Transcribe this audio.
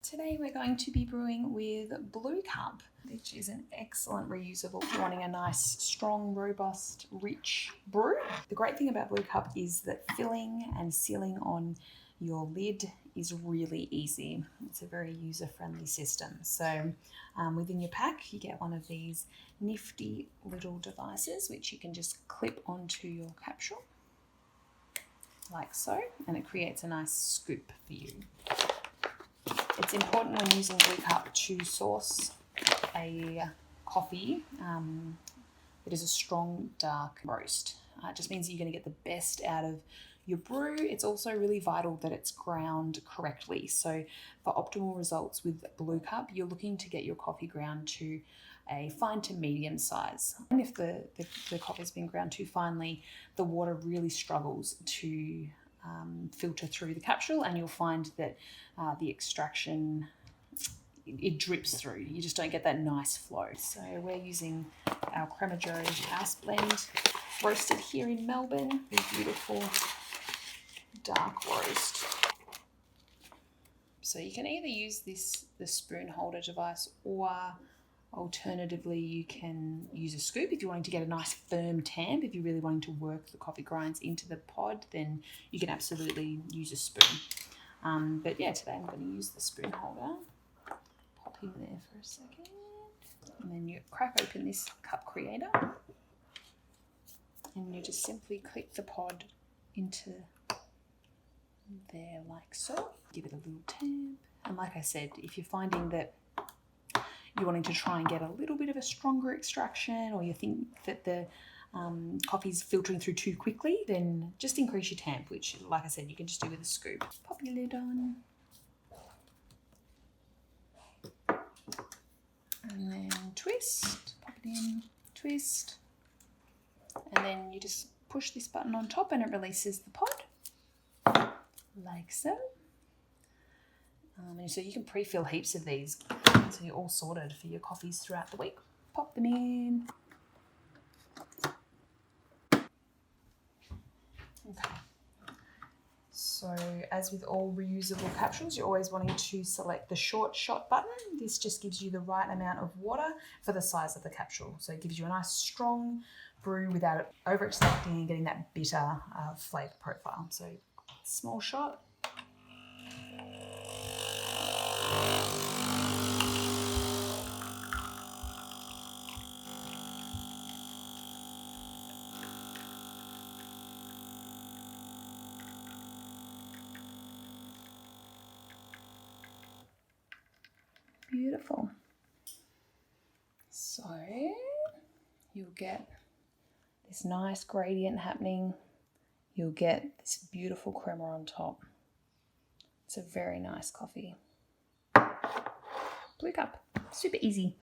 Today we're going to be brewing with Bluecup, which is an excellent reusable if you're wanting a nice, strong, robust, rich brew. The great thing about Bluecup is that filling and sealing on your lid is really easy. It's a very user-friendly system. So within your pack, you get one of these nifty little devices which you can just clip onto your capsule, like so, and it creates a nice scoop for you. It's important when using Bluecup to source a coffee that is a strong, dark roast. It just means you're going to get the best out of your brew. It's also really vital that it's ground correctly. So for optimal results with Bluecup, you're looking to get your coffee ground to a fine to medium size. And if the coffee's been ground too finely, the water really struggles to filter through the capsule, and you'll find that the extraction, it drips through. You just don't get that nice flow. So we're using our Crema house blend, roasted here in Melbourne, a beautiful dark roast. So you can either use the spoon holder device, or alternatively you can use a scoop if you're wanting to get a nice firm tamp. If you're really wanting to work the coffee grinds into the pod, then you can absolutely use a spoon. But yeah, today I'm going to use the spoon holder. Pop in there for a second. And then you crack open this cup creator. And you just simply click the pod into there like so. Give it a little tamp. And like I said, if you're finding that you're wanting to try and get a little bit of a stronger extraction, or you think that the coffee's filtering through too quickly, then just increase your tamp, which, like I said, you can just do with a scoop. Pop your lid on. And then twist. Pop it in, twist. And then you just push this button on top and it releases the pod, like so. And so you can pre-fill heaps of these, so you're all sorted for your coffees throughout the week. Pop them in. Okay. So as with all reusable capsules, you're always wanting to select the short shot button. This just gives you the right amount of water for the size of the capsule. So it gives you a nice strong brew without it over extracting and getting that bitter flavour profile. So small shot. Beautiful. So you'll get this nice gradient happening. You'll get this beautiful crema on top. It's a very nice coffee. Bluecup, super easy.